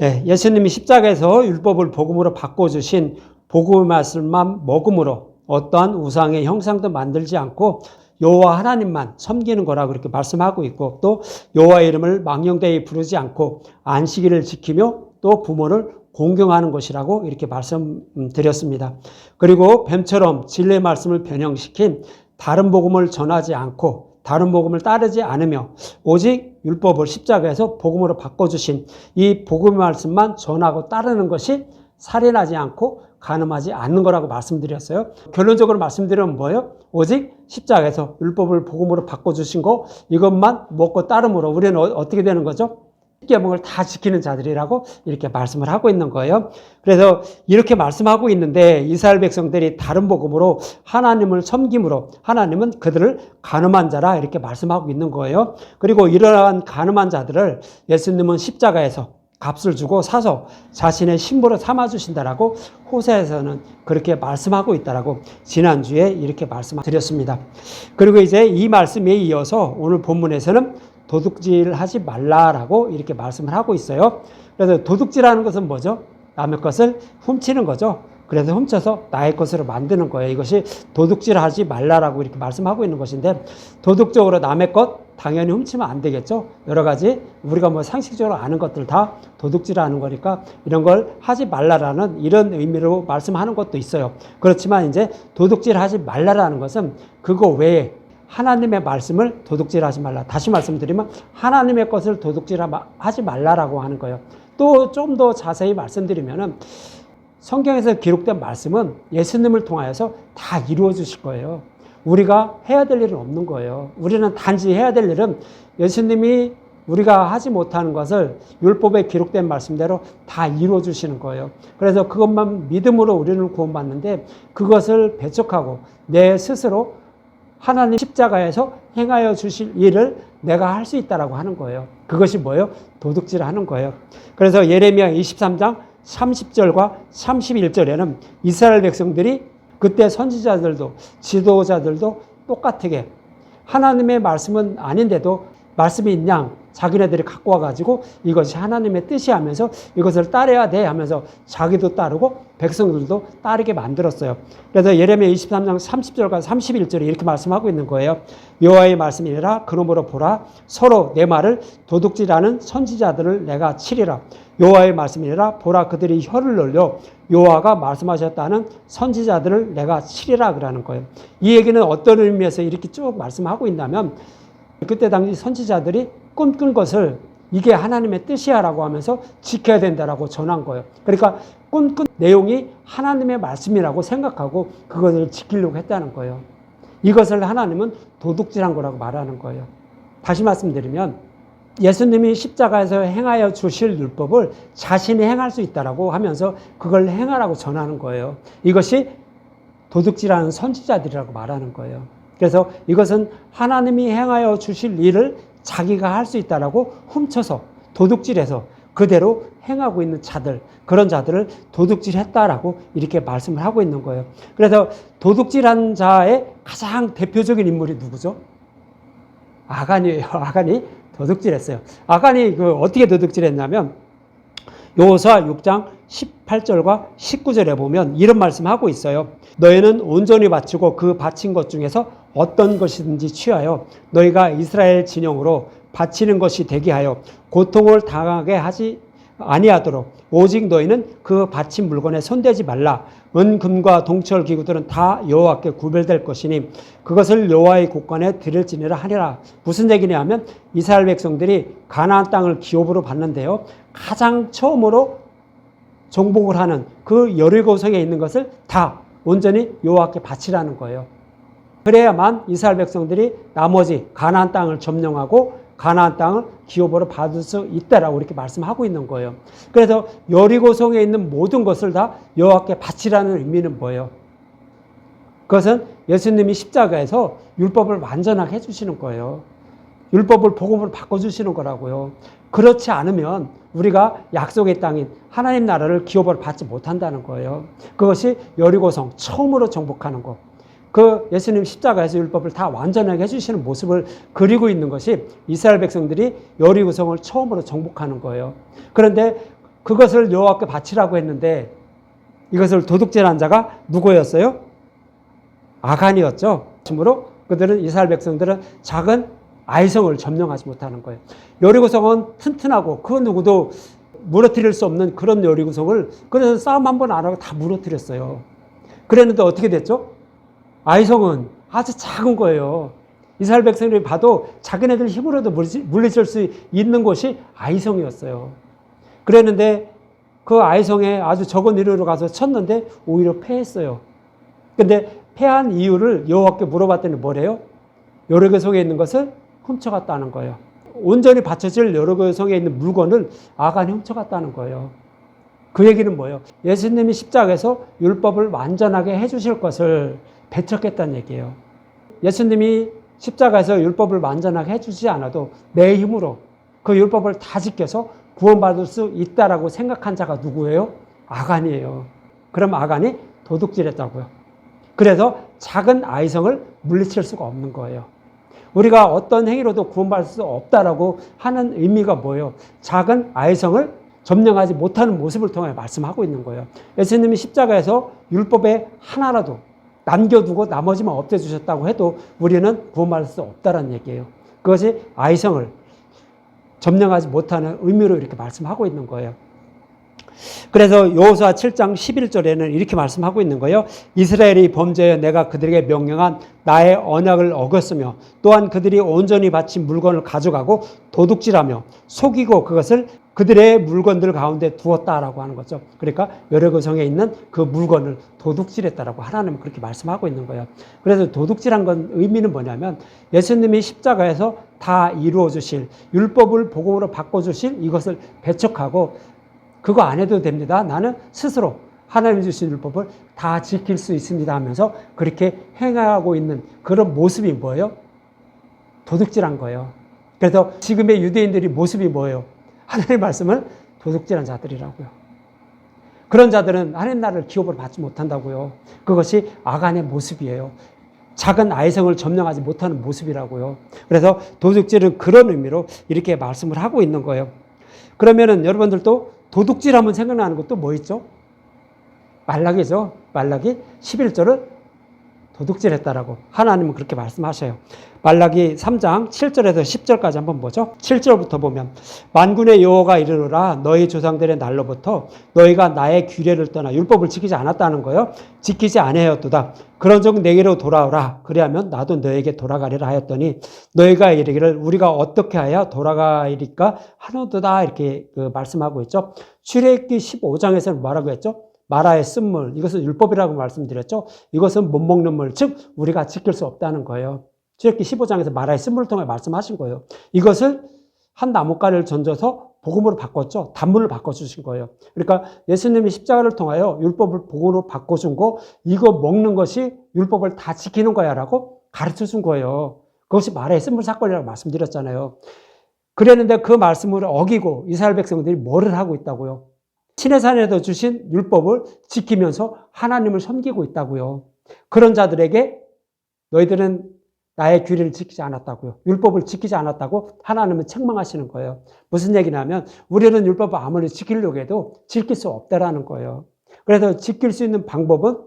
예, 예수님이 십자가에서 율법을 복음으로 바꿔주신 복음의 말씀만 먹음으로 어떠한 우상의 형상도 만들지 않고 여호와 하나님만 섬기는 거라고 그렇게 말씀하고 있고, 또 여호와의 이름을 망령되이 부르지 않고 안식일을 지키며 또 부모를 공경하는 것이라고 이렇게 말씀드렸습니다. 그리고 뱀처럼 진리의 말씀을 변형시킨 다른 복음을 전하지 않고 다른 복음을 따르지 않으며 오직 율법을 십자가에서 복음으로 바꿔주신 이 복음의 말씀만 전하고 따르는 것이 살인하지 않고 간음하지 않는 거라고 말씀드렸어요. 결론적으로 말씀드리면 뭐예요? 오직 십자가에서 율법을 복음으로 바꿔주신 거, 이것만 먹고 따름으로 우리는 어떻게 되는 거죠? 십계명을 다 지키는 자들이라고 이렇게 말씀을 하고 있는 거예요. 그래서 이렇게 말씀하고 있는데 이스라엘 백성들이 다른 복음으로 하나님을 섬김으로 하나님은 그들을 간음한 자라 이렇게 말씀하고 있는 거예요. 그리고 이러한 간음한 자들을 예수님은 십자가에서 값을 주고 사서 자신의 신부로 삼아주신다라고 호세에서는 그렇게 말씀하고 있다라고 지난주에 이렇게 말씀드렸습니다. 그리고 이제 이 말씀에 이어서 오늘 본문에서는 도둑질 하지 말라라고 이렇게 말씀을 하고 있어요. 그래서 도둑질하는 것은 뭐죠? 남의 것을 훔치는 거죠. 그래서 훔쳐서 나의 것으로 만드는 거예요. 이것이 도둑질하지 말라라고 이렇게 말씀하고 있는 것인데, 도덕적으로 남의 것 당연히 훔치면 안 되겠죠. 여러 가지 우리가 뭐 상식적으로 아는 것들 다 도둑질하는 거니까 이런 걸 하지 말라라는 이런 의미로 말씀하는 것도 있어요. 그렇지만 이제 도둑질하지 말라라는 것은 그거 외에 하나님의 말씀을 도둑질하지 말라. 다시 말씀드리면 하나님의 것을 도둑질하지 말라라고 하는 거예요. 또 좀 더 자세히 말씀드리면은 성경에서 기록된 말씀은 예수님을 통하여서 다 이루어 주실 거예요. 우리가 해야 될 일은 없는 거예요. 우리는 단지 해야 될 일은 예수님이 우리가 하지 못하는 것을 율법에 기록된 말씀대로 다 이루어 주시는 거예요. 그래서 그것만 믿음으로 우리는 구원받는데, 그것을 배척하고 내 스스로 하나님 십자가에서 행하여 주실 일을 내가 할 수 있다라고 하는 거예요. 그것이 뭐예요? 도둑질하는 거예요. 그래서 예레미야 23장 30절과 31절에는 이스라엘 백성들이 그때 선지자들도 지도자들도 똑같게 하나님의 말씀은 아닌데도 말씀이 있냐 자기네들이 갖고 와가지고 이것이 하나님의 뜻이 하면서 이것을 따라야 돼 하면서 자기도 따르고 백성들도 따르게 만들었어요. 그래서 예레미야 23장 30절과 31절에 이렇게 말씀하고 있는 거예요. 여호와의 말씀이니라. 그러므로 보라, 서로 내 말을 도둑질하는 선지자들을 내가 치리라. 여호와의 말씀이니라. 보라, 그들이 혀를 늘려 여호와가 말씀하셨다는 선지자들을 내가 치리라 그러는 거예요. 이 얘기는 어떤 의미에서 이렇게 쭉 말씀하고 있냐면, 그때 당시 선지자들이 꿈꾼 것을 이게 하나님의 뜻이야 라고 하면서 지켜야 된다라고 전한 거예요. 그러니까 꿈꾼 내용이 하나님의 말씀이라고 생각하고 그것을 지키려고 했다는 거예요. 이것을 하나님은 도둑질한 거라고 말하는 거예요. 다시 말씀드리면 예수님이 십자가에서 행하여 주실 율법을 자신이 행할 수 있다라고 하면서 그걸 행하라고 전하는 거예요. 이것이 도둑질하는 선지자들이라고 말하는 거예요. 그래서 이것은 하나님이 행하여 주실 일을 자기가 할 수 있다라고 훔쳐서 도둑질해서 그대로 행하고 있는 자들, 그런 자들을 도둑질했다라고 이렇게 말씀을 하고 있는 거예요. 그래서 도둑질한 자의 가장 대표적인 인물이 누구죠? 아간이에요. 아간이 도둑질했어요. 아간이 어떻게 도둑질했냐면 여호수아 6장 18절과 19절에 보면 이런 말씀하고 있어요. 너희는 온전히 바치고 그 바친 것 중에서 어떤 것이든지 취하여 너희가 이스라엘 진영으로 바치는 것이 되게 하여 고통을 당하게 하지 아니하도록 오직 너희는 그 바친 물건에 손대지 말라. 은금과 동철 기구들은 다 여호와께 구별될 것이니 그것을 여호와의 곳간에 드릴지니라 하니라. 무슨 얘기냐 하면 이스라엘 백성들이 가나안 땅을 기업으로 받는데요, 가장 처음으로 정복을 하는 그 여리고성에 있는 것을 다 온전히 여호와께 바치라는 거예요. 그래야만 이스라엘 백성들이 나머지 가나안 땅을 점령하고 가나안 땅을 기업으로 받을 수 있다라고 이렇게 말씀하고 있는 거예요. 그래서 여리고성에 있는 모든 것을 다 여호와께 바치라는 의미는 뭐예요? 그것은 예수님이 십자가에서 율법을 완전하게 해주시는 거예요. 율법을 복음으로 바꿔주시는 거라고요. 그렇지 않으면 우리가 약속의 땅인 하나님 나라를 기업으로 받지 못한다는 거예요. 그것이 여리고성 처음으로 정복하는 것. 그 예수님 십자가에서 율법을 다 완전하게 해주시는 모습을 그리고 있는 것이 이스라엘 백성들이 여리고성을 처음으로 정복하는 거예요. 그런데 그것을 여호와께 바치라고 했는데 이것을 도둑질한 자가 누구였어요? 아간이었죠. 그러므로 그들은 이스라엘 백성들은 작은 아이성을 점령하지 못하는 거예요. 여리고성은 튼튼하고 그 누구도 무너뜨릴 수 없는 그런 여리고성을 그래서 싸움 한 번 안 하고 다 무너뜨렸어요. 그랬는데 어떻게 됐죠? 아이성은 아주 작은 거예요. 이스라엘 백성들이 봐도 자기네들 힘으로도 물리칠 수 있는 곳이 아이성이었어요. 그랬는데 그 아이성에 아주 적은 이르러 가서 쳤는데 오히려 패했어요. 근데 패한 이유를 여호와께 물어봤더니 뭐래요? 여리고성에 있는 것을 훔쳐갔다는 거예요. 온전히 바쳐질 여리고성에 있는 물건을 아간이 훔쳐갔다는 거예요. 그 얘기는 뭐예요? 예수님이 십자가에서 율법을 완전하게 해주실 것을 배척했다는 얘기예요. 예수님이 십자가에서 율법을 완전하게 해주지 않아도 내 힘으로 그 율법을 다 지켜서 구원받을 수 있다라고 생각한 자가 누구예요? 아간이에요. 그럼 아간이 도둑질했다고요. 그래서 작은 아이성을 물리칠 수가 없는 거예요. 우리가 어떤 행위로도 구원받을 수 없다라고 하는 의미가 뭐예요? 작은 아이성을 점령하지 못하는 모습을 통해 말씀하고 있는 거예요. 예수님이 십자가에서 율법의 하나라도 남겨두고 나머지만 없애주셨다고 해도 우리는 구원받을 수 없다는 얘기예요. 그것이 아이성을 점령하지 못하는 의미로 이렇게 말씀하고 있는 거예요. 그래서 여호수아 7장 11절에는 이렇게 말씀하고 있는 거예요. 이스라엘이 범죄하여 내가 그들에게 명령한 나의 언약을 어겼으며 또한 그들이 온전히 바친 물건을 가져가고 도둑질하며 속이고 그것을 그들의 물건들 가운데 두었다라고 하는 거죠. 그러니까 여리고성에 있는 그 물건을 도둑질했다라고 하나님은 그렇게 말씀하고 있는 거예요. 그래서 도둑질한 건 의미는 뭐냐면 예수님이 십자가에서 다 이루어 주실 율법을 복음으로 바꿔 주실 이것을 배척하고 그거 안 해도 됩니다. 나는 스스로 하나님 주신 율법을 다 지킬 수 있습니다 하면서 그렇게 행하고 있는 그런 모습이 뭐예요? 도둑질한 거예요. 그래서 지금의 유대인들이 모습이 뭐예요? 하나님의 말씀을 도둑질한 자들이라고요. 그런 자들은 하나님 나라를 기업으로 받지 못한다고요. 그것이 아간의 모습이에요. 작은 아이성을 점령하지 못하는 모습이라고요. 그래서 도둑질은 그런 의미로 이렇게 말씀을 하고 있는 거예요. 그러면은 여러분들도 도둑질하면 생각나는 것도 뭐 있죠? 말라기죠. 말라기 11절을 도둑질했다라고 하나님은 그렇게 말씀하셔요. 말라기 3장 7절에서 10절까지 한번 보죠. 7절부터 보면 만군의 여호와가 이르노라 너희 조상들의 날로부터 너희가 나의 규례를 떠나 율법을 지키지 않았다는 거예요. 지키지 아니하였도다. 그런즉 내게로 돌아오라. 그리하면 나도 너에게 돌아가리라 하였더니 너희가 이르기를 우리가 어떻게 하여 돌아가리까 하노도다 이렇게 말씀하고 있죠. 출애굽기 15장에서는 뭐라고 했죠? 마라의 쓴물, 이것은 율법이라고 말씀드렸죠. 이것은 못 먹는 물, 즉 우리가 지킬 수 없다는 거예요. 출애굽기 15장에서 마라의 쓴물을 통해 말씀하신 거예요. 이것을 한 나뭇가지를 던져서 복음으로 바꿨죠. 단물로 바꿔주신 거예요. 그러니까 예수님이 십자가를 통하여 율법을 복음으로 바꿔준 거, 이거 먹는 것이 율법을 다 지키는 거야 라고 가르쳐준 거예요. 그것이 마라의 쓴물 사건이라고 말씀드렸잖아요. 그랬는데 그 말씀을 어기고 이스라엘 백성들이 뭐를 하고 있다고요? 시내산에서 주신 율법을 지키면서 하나님을 섬기고 있다고요. 그런 자들에게 너희들은 나의 규례를 지키지 않았다고요. 율법을 지키지 않았다고 하나님은 책망하시는 거예요. 무슨 얘기냐면 우리는 율법을 아무리 지키려고 해도 지킬 수 없다라는 거예요. 그래서 지킬 수 있는 방법은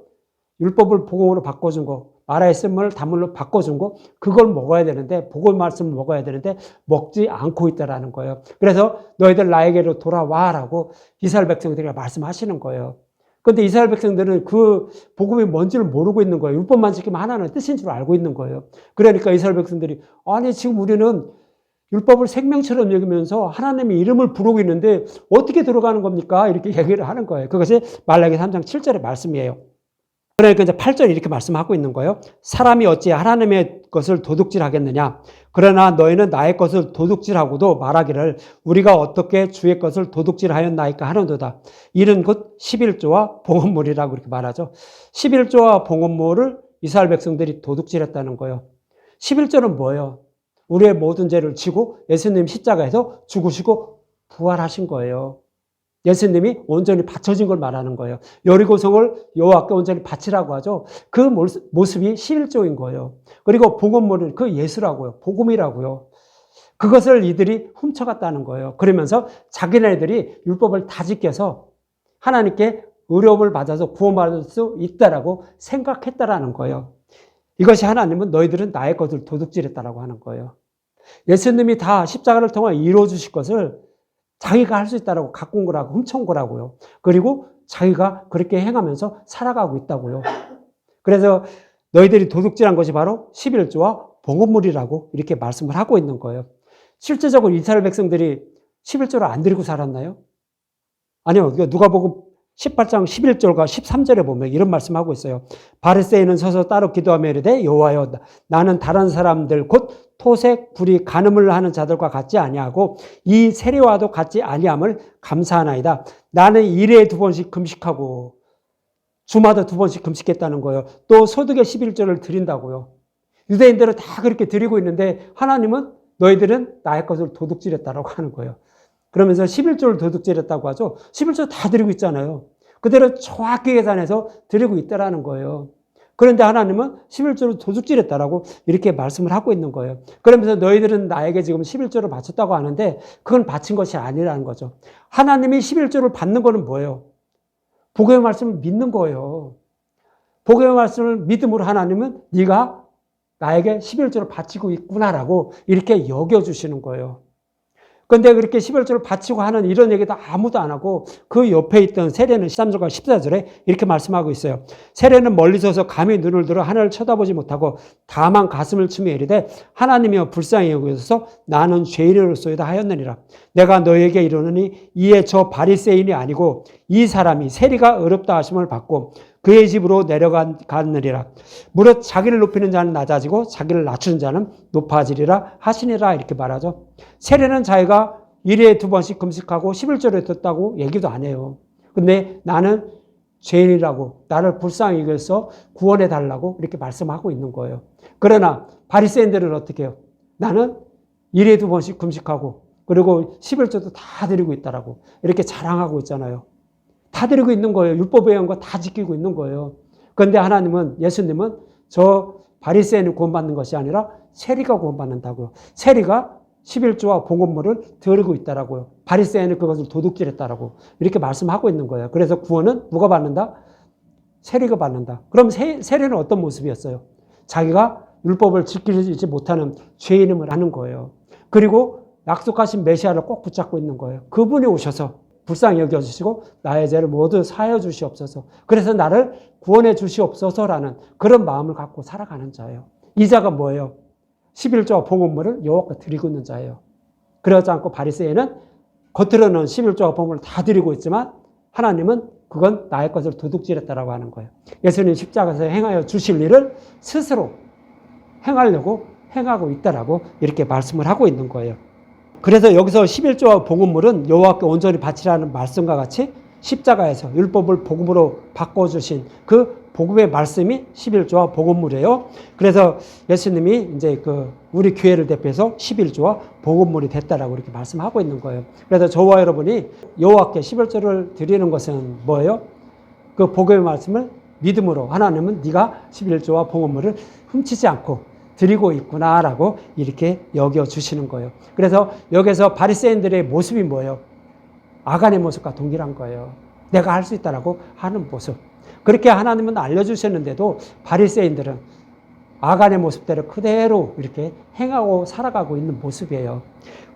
율법을 복음으로 바꿔준 거, 마라의 쓴물을 단물로 바꿔준 거, 그걸 먹어야 되는데, 복음 말씀을 먹어야 되는데 먹지 않고 있다라는 거예요. 그래서 너희들 나에게로 돌아와라고 이스라엘 백성들이 말씀하시는 거예요. 그런데 이스라엘 백성들은 그 복음이 뭔지를 모르고 있는 거예요. 율법만 지키면 하나는 뜻인 줄 알고 있는 거예요. 그러니까 이스라엘 백성들이 아니 지금 우리는 율법을 생명처럼 여기면서 하나님의 이름을 부르고 있는데 어떻게 들어가는 겁니까? 이렇게 얘기를 하는 거예요. 그것이 말라기 3장 7절의 말씀이에요. 그러니까 이제 8절 이렇게 말씀하고 있는 거예요. 사람이 어찌 하나님의 것을 도둑질하겠느냐? 그러나 너희는 나의 것을 도둑질하고도 말하기를 우리가 어떻게 주의 것을 도둑질하였나이까 하는도다. 이는 곧 11조와 봉헌물이라고 이렇게 말하죠. 11조와 봉헌물을 이스라엘 백성들이 도둑질했다는 거예요. 11조는 뭐예요? 우리의 모든 죄를 지고 예수님 십자가에서 죽으시고 부활하신 거예요. 예수님이 온전히 바쳐진 걸 말하는 거예요. 여리고성을 여호와께 온전히 바치라고 하죠. 그 모습이 11조인 거예요. 그리고 복음물은 그 예수라고요. 복음이라고요. 그것을 이들이 훔쳐갔다는 거예요. 그러면서 자기네들이 율법을 다 지켜서 하나님께 의로움을 받아서 구원받을 수 있다라고 생각했다라는 거예요. 이것이 하나님은 너희들은 나의 것을 도둑질했다라고 하는 거예요. 예수님이 다 십자가를 통해 이루어 주실 것을 자기가 할 수 있다라고 갖고 온 거라고, 훔쳐온 거라고요. 그리고 자기가 그렇게 행하면서 살아가고 있다고요. 그래서 너희들이 도둑질한 것이 바로 11조와 봉헌물이라고 이렇게 말씀을 하고 있는 거예요. 실제적으로 이스라엘 백성들이 11조를 안 드리고 살았나요? 아니요. 누가복음 18장 11절과 13절에 보면 이런 말씀하고 있어요. 바리새인은 서서 따로 기도하며 이르되 여호와여 나는 다른 사람들 곧 토색, 불의, 간음을 하는 자들과 같지 아니하고 이 세례와도 같지 아니함을 감사하나이다. 나는 일에 2번씩 금식하고 주마다 2번씩 금식했다는 거예요. 또 소득의 11조를 드린다고요. 유대인들은 다 그렇게 드리고 있는데 하나님은 너희들은 나의 것을 도둑질했다라고 하는 거예요. 그러면서 11조를 도둑질했다고 하죠. 11조 다 드리고 있잖아요. 그대로 정확히 계산해서 드리고 있다라는 거예요. 그런데 하나님은 11조를 도둑질했다라고 이렇게 말씀을 하고 있는 거예요. 그러면서 너희들은 나에게 지금 11조를 바쳤다고 하는데 그건 바친 것이 아니라는 거죠. 하나님이 11조를 받는 거는 뭐예요? 복음의 말씀을 믿는 거예요. 복음의 말씀을 믿음으로 하나님은 네가 나에게 11조를 바치고 있구나라고 이렇게 여겨주시는 거예요. 그런데 그렇게 11조를 바치고 하는 이런 얘기도 아무도 안 하고 그 옆에 있던 세례는 13절과 14절에 이렇게 말씀하고 있어요. 세례는 멀리 서서 감히 눈을 들어 하늘을 쳐다보지 못하고 다만 가슴을 치며 이르되 하나님이여 불쌍히 여기소서 나는 죄인으로소이다 하였느니라. 내가 너에게 이르노니 이에 저 바리새인이 아니고 이 사람이 세리가 어렵다 하심을 받고 그의 집으로 내려가느니라. 무릇 자기를 높이는 자는 낮아지고 자기를 낮추는 자는 높아지리라 하시니라 이렇게 말하죠. 세례는 자기가 1회에 2번씩 금식하고 11조를 듣다고 얘기도 안 해요. 근데 나는 죄인이라고 나를 불쌍히 여겨서 구원해 달라고 이렇게 말씀하고 있는 거예요. 그러나 바리새인들은 어떻게 해요? 나는 1회에 2번씩 금식하고 그리고 11조도 다 드리고 있다라고 이렇게 자랑하고 있잖아요. 다 드리고 있는 거예요. 율법에 의한 거 다 지키고 있는 거예요. 그런데 하나님은, 예수님은 저 바리새인이 구원받는 것이 아니라 세리가 구원받는다고요. 세리가 11조와 봉헌물을 드리고 있다라고요. 바리새인은 그것을 도둑질했다라고 이렇게 말씀하고 있는 거예요. 그래서 구원은 누가 받는다? 세리가 받는다. 그럼 세리는 어떤 모습이었어요? 자기가 율법을 지키지 못하는 죄인임을 하는 거예요. 그리고 약속하신 메시아를 꼭 붙잡고 있는 거예요. 그분이 오셔서 불쌍히 여겨주시고 나의 죄를 모두 사하여 주시옵소서. 그래서 나를 구원해 주시옵소서라는 그런 마음을 갖고 살아가는 자예요. 이 자가 뭐예요? 11조와 봉헌물을 여호와께 드리고 있는 자예요. 그러지 않고 바리새인은 겉으로는 11조와 봉헌물을 다 드리고 있지만 하나님은 그건 나의 것을 도둑질했다라고 하는 거예요. 예수님 십자가에서 행하여 주실 일을 스스로 행하려고 행하고 있다라고 이렇게 말씀을 하고 있는 거예요. 그래서 여기서 11조와 봉헌물은 여호와께 온전히 바치라는 말씀과 같이 십자가에서 율법을 복음으로 바꿔주신 그 복음의 말씀이 11조와 봉헌물이에요. 그래서 예수님이 이제 우리 교회를 대표해서 11조와 봉헌물이 됐다라고 이렇게 말씀하고 있는 거예요. 그래서 저와 여러분이 여호와께 11조를 드리는 것은 뭐예요? 그 복음의 말씀을 믿음으로 하나님은 네가 11조와 봉헌물을 훔치지 않고 드리고 있구나라고 이렇게 여겨주시는 거예요. 그래서 여기서 바리새인들의 모습이 뭐예요? 아간의 모습과 동일한 거예요. 내가 할 수 있다라고 하는 모습. 그렇게 하나님은 알려주셨는데도 바리새인들은 아간의 모습대로 그대로 이렇게 행하고 살아가고 있는 모습이에요.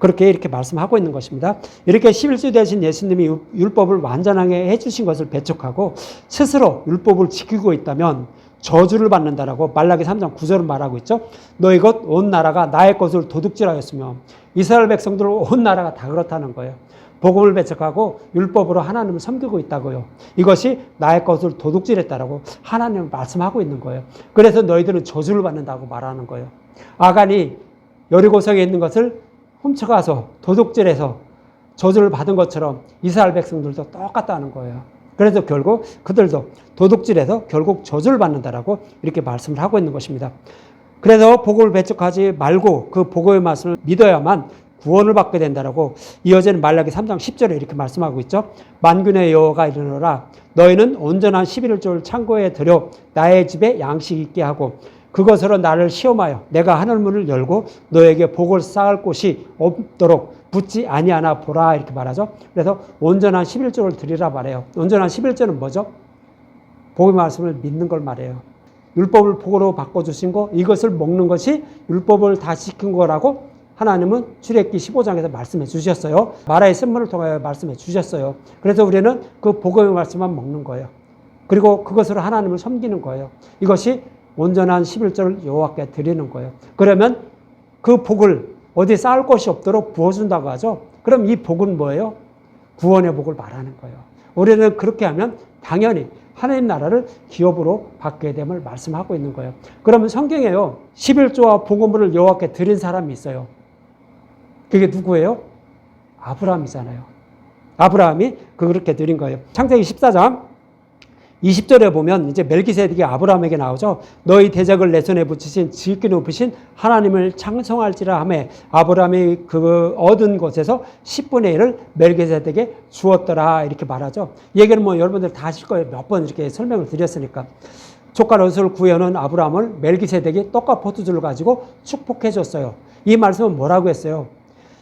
그렇게 이렇게 말씀하고 있는 것입니다. 이렇게 11조 되신 예수님이 율법을 완전하게 해주신 것을 배척하고 스스로 율법을 지키고 있다면 저주를 받는다라고 말라기 3장 9절은 말하고 있죠. 너희 것 온 나라가 나의 것을 도둑질하였으며 이스라엘 백성들 온 나라가 다 그렇다는 거예요. 복음을 배척하고 율법으로 하나님을 섬기고 있다고요. 이것이 나의 것을 도둑질했다라고 하나님은 말씀하고 있는 거예요. 그래서 너희들은 저주를 받는다고 말하는 거예요. 아간이 여리고성에 있는 것을 훔쳐가서 도둑질해서 저주를 받은 것처럼 이스라엘 백성들도 똑같다는 거예요. 그래서 결국 그들도 도둑질해서 결국 저주를 받는다라고 이렇게 말씀을 하고 있는 것입니다. 그래서 복음을 배척하지 말고 그 복음의 말씀을 믿어야만 구원을 받게 된다라고 이어지는 말라기 3장 10절에 이렇게 말씀하고 있죠. 만군의 여호와가 이르노라 너희는 온전한 11조를 창고에 들여 나의 집에 양식 있게 하고 그것으로 나를 시험하여 내가 하늘문을 열고 너에게 복을 쌓을 곳이 없도록 붙지 아니하나 보라 이렇게 말하죠. 그래서 온전한 11조를 드리라 말해요. 온전한 11조는 뭐죠? 복의 말씀을 믿는 걸 말해요. 율법을 복으로 바꿔주신 거, 이것을 먹는 것이 율법을 다 지킨 거라고 하나님은 출애굽기 15장에서 말씀해 주셨어요. 마라의 쓴물을 통하여 말씀해 주셨어요. 그래서 우리는 그 복음의 말씀만 먹는 거예요. 그리고 그것으로 하나님을 섬기는 거예요. 이것이 온전한 11조를 여호와께 드리는 거예요. 그러면 그 복을 어디 쌓을 곳이 없도록 부어준다고 하죠. 그럼 이 복은 뭐예요? 구원의 복을 말하는 거예요. 우리는 그렇게 하면 당연히 하나님 나라를 기업으로 받게 됨을 말씀하고 있는 거예요. 그러면 성경에요, 11조와 복음을 여호와께 드린 사람이 있어요. 그게 누구예요? 아브라함이잖아요. 아브라함이 그렇게 드린 거예요. 창세기 14장 20절에 보면 이제 멜기세덱이 아브라함에게 나오죠. 너희 대적을 내 손에 붙이신 지극히 높으신 하나님을 찬송할지라 하매 아브라함이 그 얻은 것에서 10분의 1을 멜기세덱에게 주었더라 이렇게 말하죠. 이 얘기는 뭐 여러분들 다 아실 거예요. 몇 번 이렇게 설명을 드렸으니까. 조카 롯을 구해오는 아브라함을 멜기세덱이 떡과 포도주를 가지고 축복해 줬어요. 이 말씀은 뭐라고 했어요?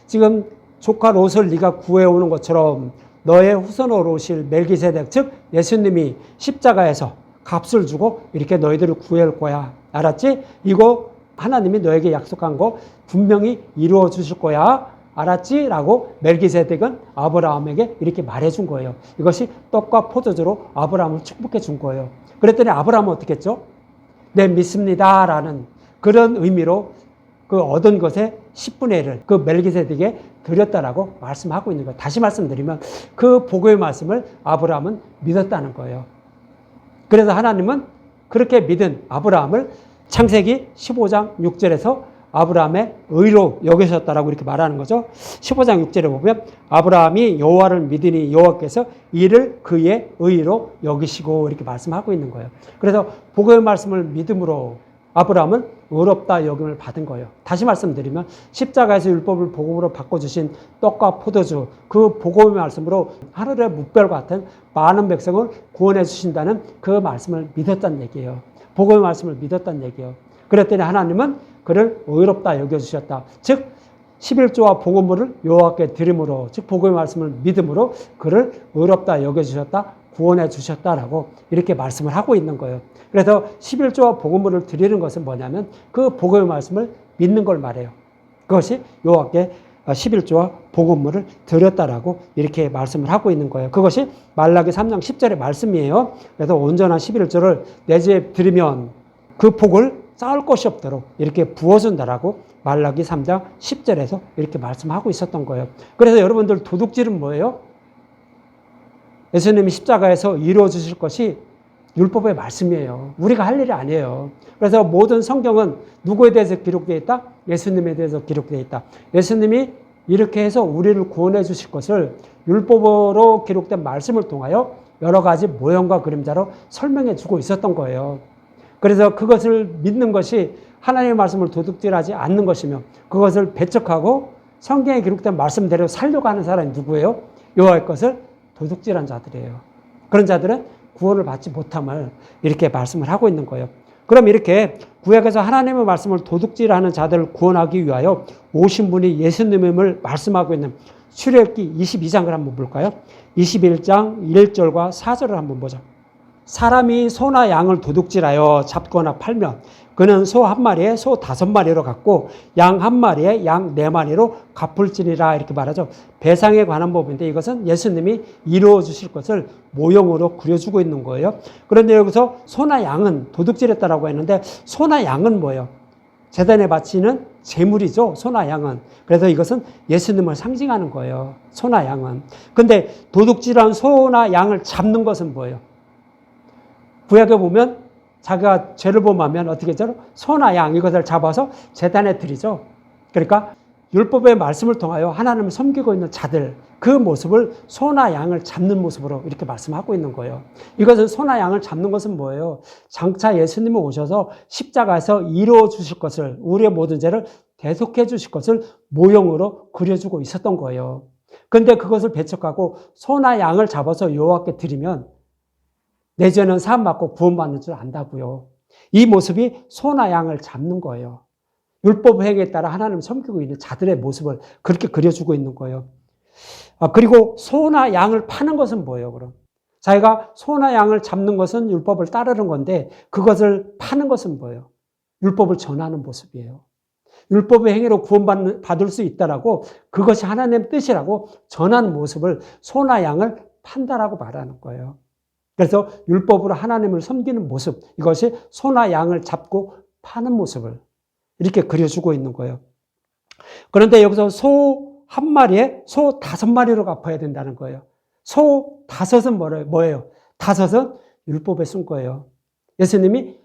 지금 조카 롯을 네가 구해오는 것처럼 너의 후손으로 오실 멜기세덱, 즉 예수님이 십자가에서 값을 주고 이렇게 너희들을 구해올 거야. 알았지? 이거 하나님이 너에게 약속한 거 분명히 이루어 주실 거야. 알았지? 라고 멜기세덱은 아브라함에게 이렇게 말해준 거예요. 이것이 떡과 포도주로 아브라함을 축복해 준 거예요. 그랬더니 아브라함은 어떻게 했죠? 네, 믿습니다. 라는 그런 의미로 그 얻은 것의 10분의 1을 그 멜기세덱에게 드렸다라고 말씀하고 있는 거예요. 다시 말씀드리면 그 복의 말씀을 아브라함은 믿었다는 거예요. 그래서 하나님은 그렇게 믿은 아브라함을 창세기 15장 6절에서 아브라함의 의로 여기셨다라고 이렇게 말하는 거죠. 15장 6절에 보면 아브라함이 여호와를 믿으니 여호와께서 이를 그의 의로 여기시고 이렇게 말씀하고 있는 거예요. 그래서 복의 말씀을 믿음으로 아브라함은 의롭다 여김을 받은 거예요. 다시 말씀드리면 십자가에서 율법을 복음으로 바꿔주신 떡과 포도주 그 복음의 말씀으로 하늘의 묵별 같은 많은 백성을 구원해 주신다는 그 말씀을 믿었다는 얘기예요. 복음의 말씀을 믿었다는 얘기예요. 그랬더니 하나님은 그를 의롭다 여겨주셨다. 즉 11조와 복음을 여호와께 드림으로 즉 복음의 말씀을 믿음으로 그를 의롭다 여겨주셨다. 구원해 주셨다라고 이렇게 말씀을 하고 있는 거예요. 그래서 11조와 복음을 드리는 것은 뭐냐면 그 복음의 말씀을 믿는 걸 말해요. 그것이 여호와께 11조와 복음을 드렸다라고 이렇게 말씀을 하고 있는 거예요. 그것이 말라기 3장 10절의 말씀이에요. 그래서 온전한 11조를 내 집에 드리면 그 복을 쌓을 것이 없도록 이렇게 부어준다라고 말라기 3장 10절에서 이렇게 말씀하고 있었던 거예요. 그래서 여러분들 도둑질은 뭐예요? 예수님이 십자가에서 이루어 주실 것이 율법의 말씀이에요. 우리가 할 일이 아니에요. 그래서 모든 성경은 누구에 대해서 기록되어 있다? 예수님에 대해서 기록되어 있다. 예수님이 이렇게 해서 우리를 구원해 주실 것을 율법으로 기록된 말씀을 통하여 여러 가지 모형과 그림자로 설명해 주고 있었던 거예요. 그래서 그것을 믿는 것이 하나님의 말씀을 도둑질하지 않는 것이며 그것을 배척하고 성경에 기록된 말씀대로 살려고 하는 사람이 누구예요? 여호와의 것을 도둑질한 자들이에요. 그런 자들은 구원을 받지 못함을 이렇게 말씀을 하고 있는 거예요. 그럼 이렇게 구약에서 하나님의 말씀을 도둑질하는 자들을 구원하기 위하여 오신 분이 예수님임을 말씀하고 있는 출애굽기 22장을 한번 볼까요? 21장 1절과 4절을 한번 보자. 사람이 소나 양을 도둑질하여 잡거나 팔면 그는 소 한 마리에 소 5마리로 갚고 양 한 마리에 양 4마리로 갚을지니라 이렇게 말하죠. 배상에 관한 법인데 이것은 예수님이 이루어 주실 것을 모형으로 그려주고 있는 거예요. 그런데 여기서 소나 양은 도둑질했다라고 했는데 소나 양은 뭐예요? 제단에 바치는 제물이죠. 소나 양은. 그래서 이것은 예수님을 상징하는 거예요. 소나 양은. 근데 도둑질한 소나 양을 잡는 것은 뭐예요? 구약에 보면 자기가 죄를 범하면 어떻게 하죠? 소나 양 이것을 잡아서 제단에 드리죠. 그러니까 율법의 말씀을 통하여 하나님을 섬기고 있는 자들 그 모습을 소나 양을 잡는 모습으로 이렇게 말씀하고 있는 거예요. 이것은 소나 양을 잡는 것은 뭐예요? 장차 예수님이 오셔서 십자가에서 이루어 주실 것을 우리의 모든 죄를 대속해 주실 것을 모형으로 그려주고 있었던 거예요. 그런데 그것을 배척하고 소나 양을 잡아서 여호와께 드리면 내 죄는 사함받고 구원받는 줄 안다고요. 이 모습이 소나 양을 잡는 거예요. 율법 행위에 따라 하나님을 섬기고 있는 자들의 모습을 그렇게 그려주고 있는 거예요. 그리고 소나 양을 파는 것은 뭐예요, 그럼? 자기가 소나 양을 잡는 것은 율법을 따르는 건데 그것을 파는 것은 뭐예요? 율법을 전하는 모습이에요. 율법의 행위로 구원받을 수 있다라고 그것이 하나님의 뜻이라고 전하는 모습을 소나 양을 판다라고 말하는 거예요. 그래서 율법으로 하나님을 섬기는 모습, 이것이 소나 양을 잡고 파는 모습을 이렇게 그려주고 있는 거예요. 그런데 여기서 소 한 마리에 소 5마리로 갚아야 된다는 거예요. 소 5은 뭐예요? 5은 율법에 쓴 거예요. 예수님이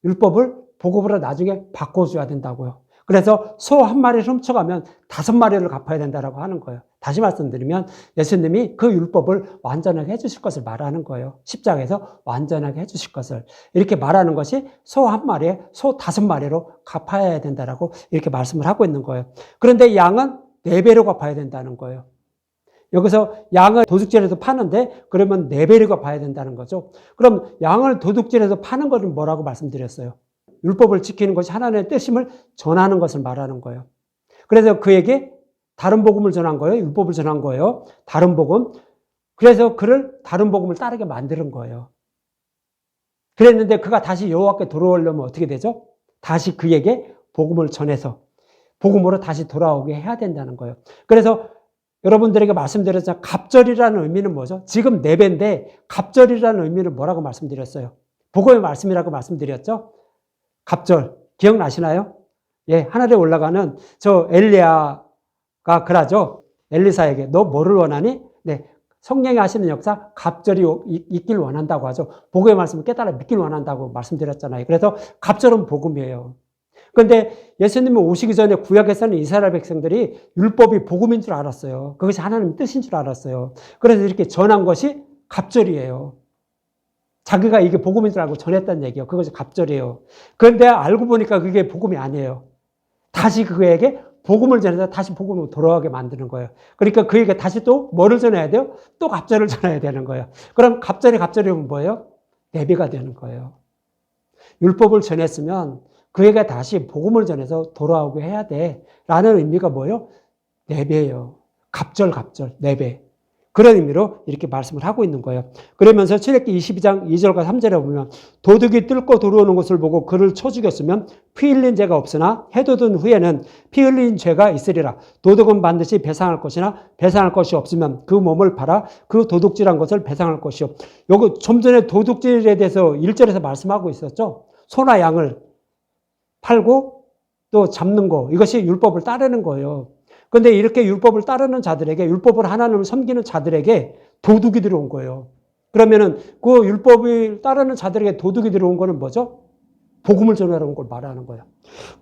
율법을 복음으로 나중에 바꿔줘야 된다고요. 그래서 소 한 마리를 훔쳐가면 5마리를 갚아야 된다고 하는 거예요. 다시 말씀드리면 예수님이 그 율법을 완전하게 해주실 것을 말하는 거예요. 십자가에서 완전하게 해주실 것을. 이렇게 말하는 것이 소 한 마리에 소 5마리로 갚아야 된다고 이렇게 말씀을 하고 있는 거예요. 그런데 양은 4배로 갚아야 된다는 거예요. 여기서 양을 도둑질해서 파는데 그러면 4배로 갚아야 된다는 거죠. 그럼 양을 도둑질해서 파는 것은 뭐라고 말씀드렸어요? 율법을 지키는 것이 하나님의 뜻임을 전하는 것을 말하는 거예요. 그래서 그에게 다른 복음을 전한 거예요. 율법을 전한 거예요. 다른 복음. 그래서 그를 다른 복음을 따르게 만드는 거예요. 그랬는데 그가 다시 여호와께 돌아오려면 어떻게 되죠? 다시 그에게 복음을 전해서 복음으로 다시 돌아오게 해야 된다는 거예요. 그래서 여러분들에게 말씀드렸잖아요. 갑절이라는 의미는 뭐죠? 지금 4배인데 갑절이라는 의미는 뭐라고 말씀드렸어요? 복음의 말씀이라고 말씀드렸죠? 갑절 기억나시나요? 예, 하늘에 올라가는 저 엘리야가 그러죠. 엘리사에게 너 뭐를 원하니? 네, 성령이 하시는 역사 갑절이 있길 원한다고 하죠. 복음의 말씀을 깨달아 믿길 원한다고 말씀드렸잖아요. 그래서 갑절은 복음이에요. 그런데 예수님이 오시기 전에 구약에서는 이스라엘 백성들이 율법이 복음인 줄 알았어요. 그것이 하나님의 뜻인 줄 알았어요. 그래서 이렇게 전한 것이 갑절이에요. 자기가 이게 복음인 줄 알고 전했다는 얘기예요. 그것이 갑절이에요. 그런데 알고 보니까 그게 복음이 아니에요. 다시 그에게 복음을 전해서 다시 복음으로 돌아가게 만드는 거예요. 그러니까 그에게 다시 또 뭐를 전해야 돼요? 또 갑절을 전해야 되는 거예요. 그럼 갑절이면 뭐예요? 4배가 되는 거예요. 율법을 전했으면 그에게 다시 복음을 전해서 돌아오게 해야 돼. 라는 의미가 뭐예요? 4배예요. 갑절, 4배. 그런 의미로 이렇게 말씀을 하고 있는 거예요. 그러면서 출애굽기 22장 2절과 3절에 보면 도둑이 뚫고 들어오는 것을 보고 그를 쳐 죽였으면 피 흘린 죄가 없으나 해돋은 후에는 피 흘린 죄가 있으리라. 도둑은 반드시 배상할 것이나 배상할 것이 없으면 그 몸을 팔아 그 도둑질한 것을 배상할 것이요. 요거 좀 전에 도둑질에 대해서 1절에서 말씀하고 있었죠. 소나 양을 팔고 또 잡는 거, 이것이 율법을 따르는 거예요. 그런데 이렇게 율법을 따르는 자들에게, 율법을 하나님을 섬기는 자들에게 도둑이 들어온 거예요. 그러면은 그 율법을 따르는 자들에게 도둑이 들어온 거는 뭐죠? 복음을 전하러 온 걸 말하는 거예요.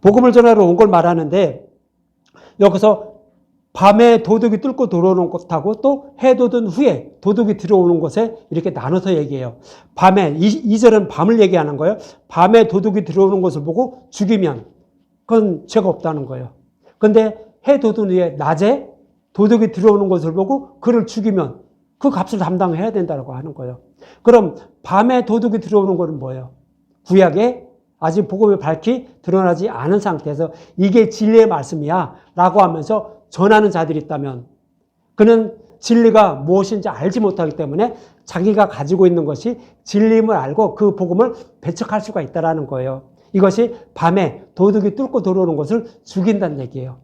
복음을 전하러 온 걸 말하는데 여기서 밤에 도둑이 뚫고 들어오는 것하고 또 해 돋은 후에 도둑이 들어오는 것에 이렇게 나눠서 얘기해요. 밤에, 2절은 밤을 얘기하는 거예요. 밤에 도둑이 들어오는 것을 보고 죽이면 그건 죄가 없다는 거예요. 그런데 해 돋은 후에 낮에 도둑이 들어오는 것을 보고 그를 죽이면 그 값을 담당해야 된다고 하는 거예요. 그럼 밤에 도둑이 들어오는 것은 뭐예요? 구약에 아직 복음이 밝히 드러나지 않은 상태에서 이게 진리의 말씀이야 라고 하면서 전하는 자들이 있다면 그는 진리가 무엇인지 알지 못하기 때문에 자기가 가지고 있는 것이 진리임을 알고 그 복음을 배척할 수가 있다는 거예요. 이것이 밤에 도둑이 뚫고 들어오는 것을 죽인다는 얘기예요.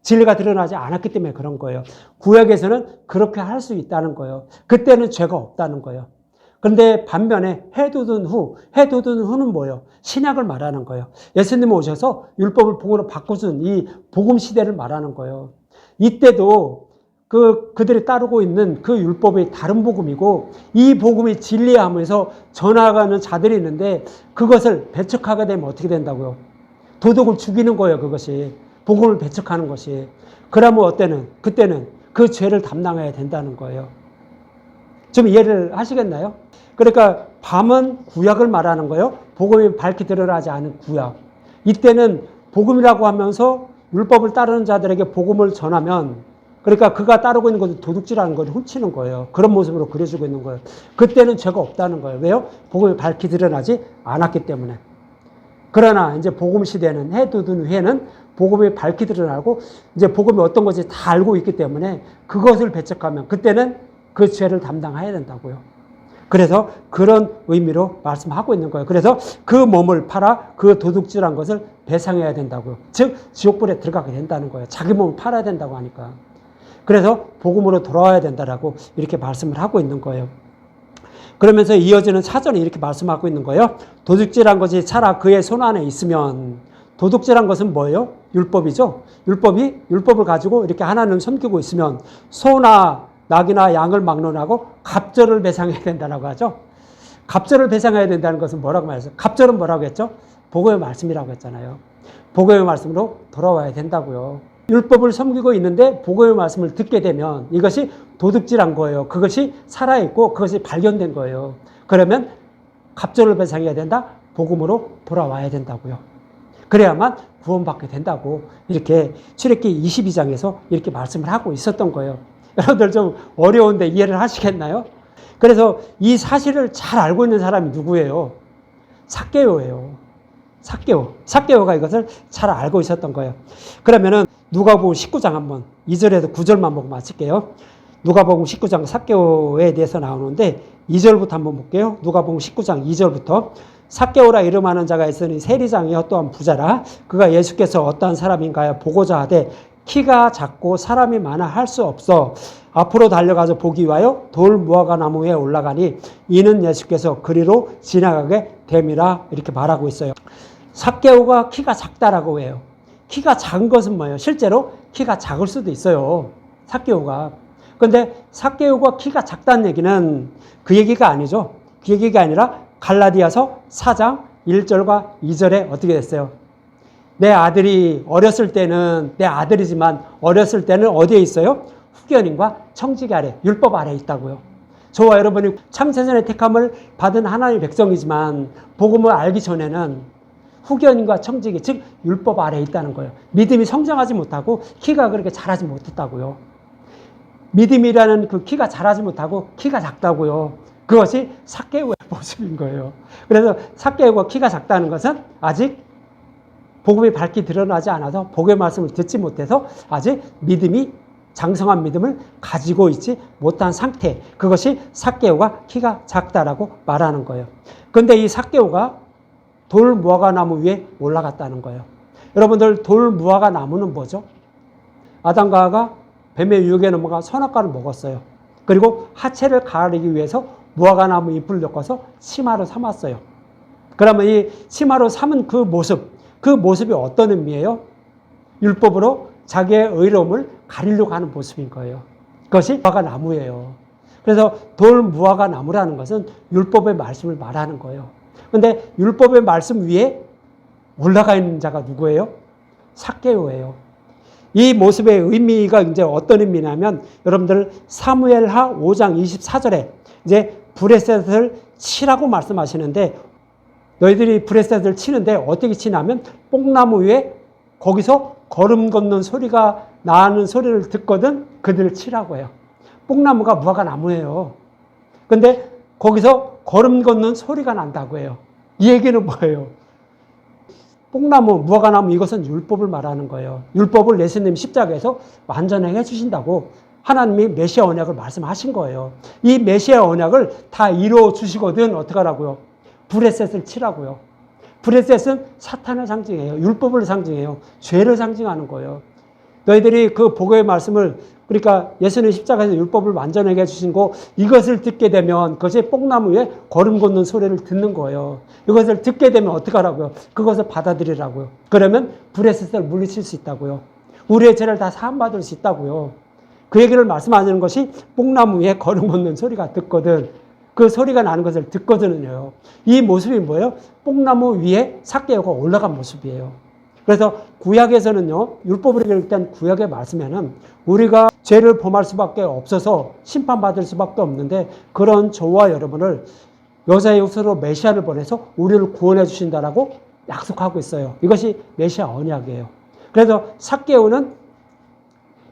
진리가 드러나지 않았기 때문에 그런 거예요. 구약에서는 그렇게 할 수 있다는 거예요. 그때는 죄가 없다는 거예요. 그런데 반면에 해 돋은 후는 뭐예요? 신약을 말하는 거예요. 예수님 오셔서 율법을 복음으로 바꿔준 이 복음 시대를 말하는 거예요. 이때도 그들이 따르고 있는 그 율법이 다른 복음이고 이 복음이 진리하면서 전하가는 자들이 있는데 그것을 배척하게 되면 어떻게 된다고요? 도둑을 죽이는 거예요. 그것이. 복음을 배척하는 것이. 그러면 그때는 그 죄를 담당해야 된다는 거예요. 좀 이해를 하시겠나요? 그러니까 밤은 구약을 말하는 거예요. 복음이 밝히 드러나지 않은 구약. 이때는 복음이라고 하면서 율법을 따르는 자들에게 복음을 전하면 그러니까 그가 따르고 있는 것은 도둑질하는 걸 훔치는 거예요. 그런 모습으로 그려주고 있는 거예요. 그때는 죄가 없다는 거예요. 왜요? 복음이 밝히 드러나지 않았기 때문에. 그러나 이제 복음 시대는 해 돋은 후에는 복음이 밝히 드러나고 이제 복음이 어떤 것인지 다 알고 있기 때문에 그것을 배척하면 그때는 그 죄를 담당해야 된다고요. 그래서 그런 의미로 말씀하고 있는 거예요. 그래서 그 몸을 팔아 그 도둑질한 것을 배상해야 된다고요. 즉 지옥불에 들어가게 된다는 거예요. 자기 몸을 팔아야 된다고 하니까. 그래서 복음으로 돌아와야 된다라고 이렇게 말씀을 하고 있는 거예요. 그러면서 이어지는 4절에 이렇게 말씀하고 있는 거예요. 도둑질한 것이 차라 그의 손 안에 있으면, 도둑질한 것은 뭐예요? 율법이죠. 율법을 가지고 이렇게 하나님을 섬기고 있으면 소나 낙이나 양을 막론하고 갑절을 배상해야 된다고 하죠. 갑절을 배상해야 된다는 것은 뭐라고 말했어요? 갑절은 뭐라고 했죠? 복음의 말씀이라고 했잖아요. 복음의 말씀으로 돌아와야 된다고요. 율법을 섬기고 있는데 복음의 말씀을 듣게 되면 이것이 도둑질한 거예요. 그것이 살아있고 그것이 발견된 거예요. 그러면 갑절을 배상해야 된다? 복음으로 돌아와야 된다고요. 그래야만 구원받게 된다고 이렇게 출애굽기 22장에서 이렇게 말씀을 하고 있었던 거예요. 여러분들 좀 어려운데 이해를 하시겠나요? 그래서 이 사실을 잘 알고 있는 사람이 누구예요? 삭개오예요. 삭개오가 이것을 잘 알고 있었던 거예요. 그러면은 누가복음 19장 한번 2절에서 9절만 보고 마칠게요. 누가복음 19장 삭개오에 대해서 나오는데 2절부터 한번 볼게요. 누가복음 19장 2절부터 삭개오라 이름하는 자가 있으니 세리장이요 또한 부자라. 그가 예수께서 어떠한 사람인가요? 보고자 하되 키가 작고 사람이 많아 할 수 없어 앞으로 달려가서 보기 위하여 돌 무화과 나무 위에 올라가니 이는 예수께서 그리로 지나가게 됨이라 이렇게 말하고 있어요. 삭개오가 키가 작다라고 해요. 키가 작은 것은 뭐예요? 실제로 키가 작을 수도 있어요. 삭개오가. 그런데 삭개오가 키가 작다는 얘기는 그 얘기가 아니죠. 그 얘기가 아니라 갈라디아서 4장 1절과 2절에 어떻게 됐어요? 내 아들이 어렸을 때는 내 아들이지만 어렸을 때는 어디에 있어요? 후견인과 청지기 아래, 율법 아래에 있다고요. 저와 여러분이 창세전에 택함을 받은 하나님의 백성이지만 복음을 알기 전에는 후견인과 청지기, 즉 율법 아래에 있다는 거예요. 믿음이 성장하지 못하고 키가 그렇게 자라지 못했다고요. 믿음이라는 그 키가 자라지 못하고 키가 작다고요. 그것이 삭개오의 모습인 거예요. 그래서 삭개오가 키가 작다는 것은 아직 복음이 밝게 드러나지 않아서 복음의 말씀을 듣지 못해서 아직 믿음이 장성한 믿음을 가지고 있지 못한 상태. 그것이 삭개오가 키가 작다라고 말하는 거예요. 그런데 이 삭개오가 돌 무화과 나무 위에 올라갔다는 거예요. 여러분들 돌 무화과 나무는 뭐죠? 아담과 하와가 뱀의 유혹에 넘어가 선악과를 먹었어요. 그리고 하체를 가리기 위해서 무화과 나무 잎을 엮어서 치마로 삼았어요. 그러면 이 치마로 삼은 그 모습이 어떤 의미예요? 율법으로 자기의 의로움을 가리려고 하는 모습인 거예요. 그것이 무화과 나무예요. 그래서 돌 무화과 나무라는 것은 율법의 말씀을 말하는 거예요. 그런데 율법의 말씀 위에 올라가 있는 자가 누구예요? 삭개오예요. 이 모습의 의미가 이제 어떤 의미냐면 여러분들 사무엘하 5장 24절에 이제 브레셋을 치라고 말씀하시는데 너희들이 브레셋을 치는데 어떻게 치냐면 뽕나무 위에 거기서 걸음 걷는 소리가 나는 소리를 듣거든 그들을 치라고 해요. 뽕나무가 무화과 나무예요. 근데 거기서 걸음 걷는 소리가 난다고 해요. 이 얘기는 뭐예요? 뽕나무, 무화과 나무 이것은 율법을 말하는 거예요. 율법을 예수님 십자가에서 완전하게 해주신다고 하나님이 메시아 언약을 말씀하신 거예요. 이 메시아 언약을 다 이루어 주시거든 어떻게 하라고요? 브레셋을 치라고요. 브레셋은 사탄을 상징해요. 율법을 상징해요. 죄를 상징하는 거예요. 너희들이 그 복음의 말씀을 그러니까 예수님 십자가에서 율법을 완전하게 해주신 거 이것을 듣게 되면 그것이 뽕나무 위에 걸음 걷는 소리를 듣는 거예요. 이것을 듣게 되면 어떻게 하라고요? 그것을 받아들이라고요. 그러면 브레셋을 물리칠 수 있다고요. 우리의 죄를 다 사함받을 수 있다고요. 그 얘기를 말씀하시는 것이 뽕나무 위에 걸음 걷는 소리가 듣거든. 그 소리가 나는 것을 듣거든요. 이 모습이 뭐예요? 뽕나무 위에 삭개오가 올라간 모습이에요. 그래서 구약에서는요, 율법을 일단 구약의 말씀에는 우리가 죄를 범할 수밖에 없어서 심판받을 수밖에 없는데 그런 저와 여러분을 여자의 육체로 메시아를 보내서 우리를 구원해 주신다라고 약속하고 있어요. 이것이 메시아 언약이에요. 그래서 삭개오는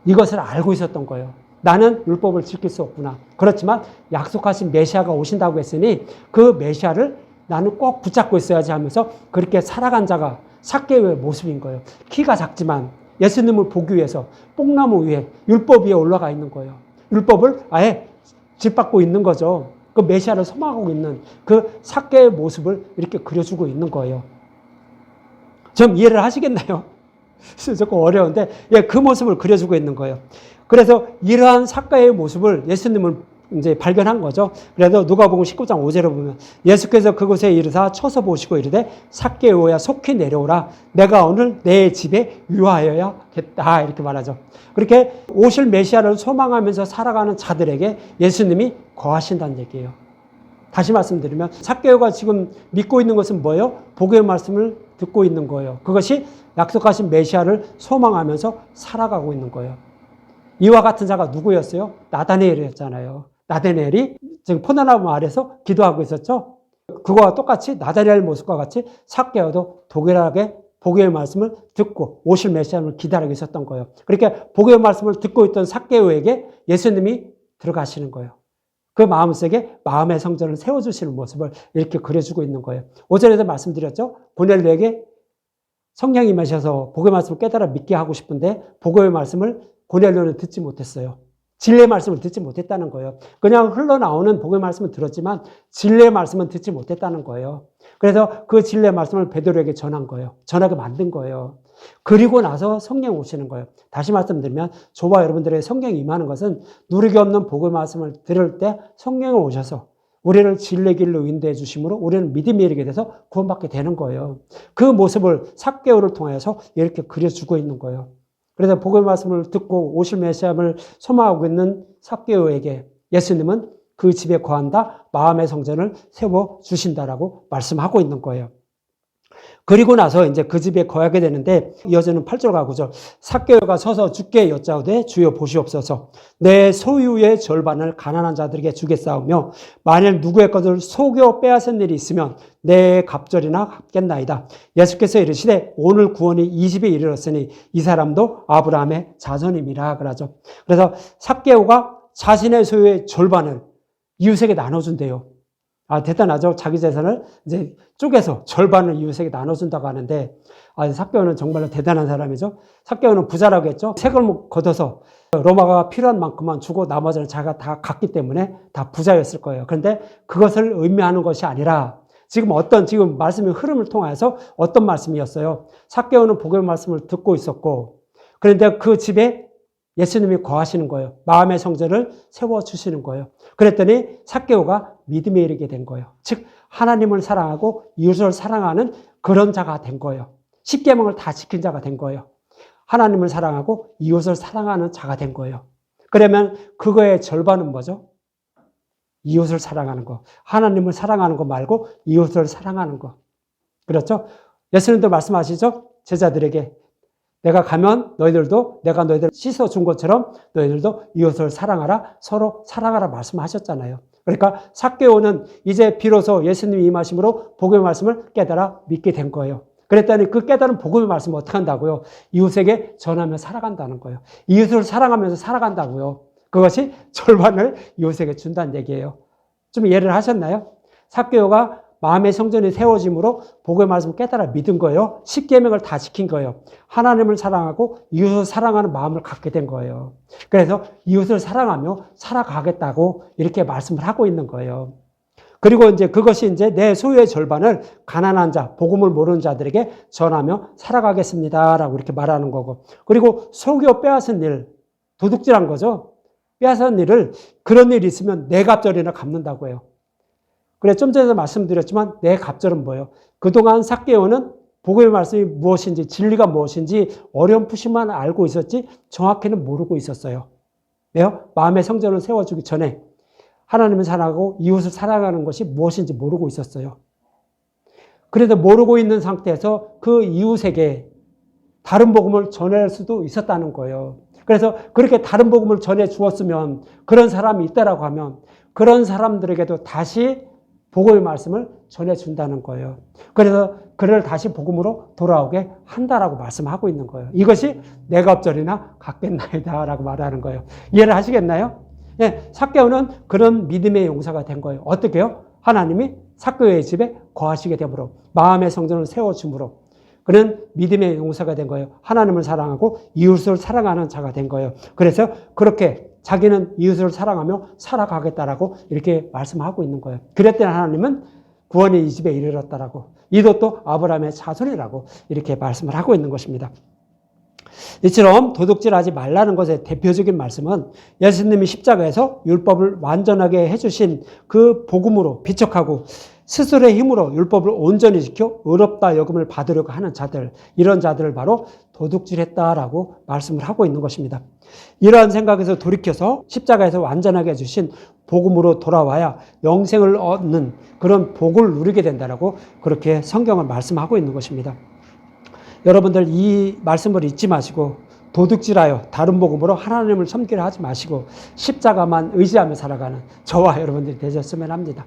이것을 알고 있었던 거예요. 나는 율법을 지킬 수 없구나. 그렇지만 약속하신 메시아가 오신다고 했으니 그 메시아를 나는 꼭 붙잡고 있어야지 하면서 그렇게 살아간 자가 삭개오의 모습인 거예요. 키가 작지만 예수님을 보기 위해서 뽕나무 위에 율법 위에 올라가 있는 거예요. 율법을 아예 짓밟고 있는 거죠. 그 메시아를 소망하고 있는 그 삭개오의 모습을 이렇게 그려주고 있는 거예요. 좀 이해를 하시겠나요? 조금 어려운데 그 모습을 그려주고 있는 거예요. 그래서 이러한 삭개오의 모습을 예수님은 이제 발견한 거죠. 그래서 누가복음 19장 5절에 보면 예수께서 그곳에 이르사 쳐서 보시고 이르되 삭개오야 속히 내려오라 내가 오늘 내 집에 유하여야겠다 이렇게 말하죠. 그렇게 오실 메시아를 소망하면서 살아가는 자들에게 예수님이 거하신다는 얘기예요. 다시 말씀드리면 삭개오가 지금 믿고 있는 것은 뭐예요? 복의 말씀을 듣고 있는 거예요. 그것이 약속하신 메시아를 소망하면서 살아가고 있는 거예요. 이와 같은 자가 누구였어요? 나다니엘이었잖아요. 나다니엘이 지금 포도나무 아래서 기도하고 있었죠. 그거와 똑같이 나다니엘 모습과 같이 삭개오도 동일하게 복의 말씀을 듣고 오실 메시아를 기다리고 있었던 거예요. 그렇게 복의 말씀을 듣고 있던 삭개오에게 예수님이 들어가시는 거예요. 그 마음속에 마음의 성전을 세워주시는 모습을 이렇게 그려주고 있는 거예요. 5절에도 말씀드렸죠. 고넬료에게 성령이 임하셔서 복의 말씀을 깨달아 믿게 하고 싶은데 복의 말씀을 고넬료는 듣지 못했어요. 진리의 말씀을 듣지 못했다는 거예요. 그냥 흘러나오는 복의 말씀을 들었지만 진리의 말씀은 듣지 못했다는 거예요. 그래서 그 진리의 말씀을 베드로에게 전한 거예요. 전하게 만든 거예요. 그리고 나서 성령 오시는 거예요. 다시 말씀드리면 저와 여러분들의 성령이 임하는 것은 누리기 없는 복의 말씀을 들을 때 성령이 오셔서 우리를 진리의 길로 인도해 주심으로 우리는 믿음이 이르게 돼서 구원받게 되는 거예요. 그 모습을 삭개오를 통해서 이렇게 그려주고 있는 거예요. 그래서 복의 말씀을 듣고 오실 메시아를 소망하고 있는 삭개오에게 예수님은 그 집에 거한다, 마음의 성전을 세워주신다라고 말씀하고 있는 거예요. 그리고 나서 이제 그 집에 거하게 되는데 이어지는 8절과 9절 삭개오가 서서 주께 여짜오되 주여 보시옵소서 내 소유의 절반을 가난한 자들에게 주겠사오며 만일 누구의 것을 속여 빼앗은 일이 있으면 내 갑절이나 갚겠나이다. 예수께서 이르시되 오늘 구원이 이 집에 이르렀으니 이 사람도 아브라함의 자손임이라 그러죠. 그래서 삭개오가 자신의 소유의 절반을 이웃에게 나눠준대요. 대단하죠. 자기 재산을 이제 쪼개서 절반을 이웃에게 나눠준다고 하는데, 삭개오는 정말로 대단한 사람이죠. 삭개오는 부자라겠죠. 색을 걷어서 로마가 필요한 만큼만 주고 나머지는 자기가 다 갖기 때문에 다 부자였을 거예요. 그런데 그것을 의미하는 것이 아니라 지금 말씀의 흐름을 통해서 어떤 말씀이었어요? 삭개오는 복의 말씀을 듣고 있었고, 그런데 그 집에 예수님이 거하시는 거예요. 마음의 성전을 세워주시는 거예요. 그랬더니 삭개오가 믿음에 이르게 된 거예요. 즉 하나님을 사랑하고 이웃을 사랑하는 그런 자가 된 거예요. 십계명을 다 지킨 자가 된 거예요. 하나님을 사랑하고 이웃을 사랑하는 자가 된 거예요. 그러면 그거의 절반은 뭐죠? 이웃을 사랑하는 거. 하나님을 사랑하는 거 말고 이웃을 사랑하는 거. 그렇죠? 예수님도 말씀하시죠? 제자들에게 내가 가면 너희들도 내가 너희들 씻어준 것처럼 너희들도 이웃을 사랑하라, 서로 사랑하라 말씀하셨잖아요. 그러니까 삭개오는 이제 비로소 예수님이 임하심으로 복음의 말씀을 깨달아 믿게 된 거예요. 그랬더니 그 깨달은 복음의 말씀을 어떻게 한다고요? 이웃에게 전하며 살아간다는 거예요. 이웃을 사랑하면서 살아간다고요. 그것이 절반을 이웃에게 준다는 얘기예요. 좀 이해를 하셨나요? 삭개오가 마음의 성전이 세워짐으로 복의 말씀을 깨달아 믿은 거예요. 십계명을 다 지킨 거예요. 하나님을 사랑하고 이웃을 사랑하는 마음을 갖게 된 거예요. 그래서 이웃을 사랑하며 살아가겠다고 이렇게 말씀을 하고 있는 거예요. 그리고 이제 그것이 이제 내 소유의 절반을 가난한 자, 복음을 모르는 자들에게 전하며 살아가겠습니다라고 이렇게 말하는 거고. 그리고 속여 빼앗은 일, 도둑질한 거죠. 빼앗은 일을 그런 일이 있으면 내 갑절이나 갚는다고 해요. 그래, 좀 전에 말씀드렸지만 내 갑절은 뭐예요? 그동안 삭개오는 복음의 말씀이 무엇인지, 진리가 무엇인지 어렴풋이만 알고 있었지 정확히는 모르고 있었어요. 왜요? 마음의 성전을 세워주기 전에 하나님을 사랑하고 이웃을 사랑하는 것이 무엇인지 모르고 있었어요. 그래도 모르고 있는 상태에서 그 이웃에게 다른 복음을 전할 수도 있었다는 거예요. 그래서 그렇게 다른 복음을 전해 주었으면 그런 사람이 있다라고 하면 그런 사람들에게도 다시 복음의 말씀을 전해준다는 거예요. 그래서 그를 다시 복음으로 돌아오게 한다라고 말씀하고 있는 거예요. 이것이 내 갑절이나 갚겠나이다라고 말하는 거예요. 이해를 하시겠나요? 예, 삭개오는 그런 믿음의 용사가 된 거예요. 어떻게요? 하나님이 삭개오의 집에 거하시게 되므로 마음의 성전을 세워줌으로 그는 믿음의 용사가 된 거예요. 하나님을 사랑하고 이웃을 사랑하는 자가 된 거예요. 그래서 그렇게 자기는 이웃을 사랑하며 살아가겠다라고 이렇게 말씀하고 있는 거예요. 그랬더니 하나님은 구원이 이 집에 이르렀다라고, 이도 또 아브라함의 자손이라고 이렇게 말씀을 하고 있는 것입니다. 이처럼 도둑질하지 말라는 것의 대표적인 말씀은 예수님이 십자가에서 율법을 완전하게 해주신 그 복음으로 비척하고 스스로의 힘으로 율법을 온전히 지켜 의롭다 여김을 받으려고 하는 자들, 이런 자들을 바로 도둑질했다라고 말씀을 하고 있는 것입니다. 이러한 생각에서 돌이켜서 십자가에서 완전하게 해주신 복음으로 돌아와야 영생을 얻는 그런 복을 누리게 된다라고 그렇게 성경은 말씀하고 있는 것입니다. 여러분들 이 말씀을 잊지 마시고 도둑질하여 다른 복음으로 하나님을 섬기려 하지 마시고 십자가만 의지하며 살아가는 저와 여러분들이 되셨으면 합니다.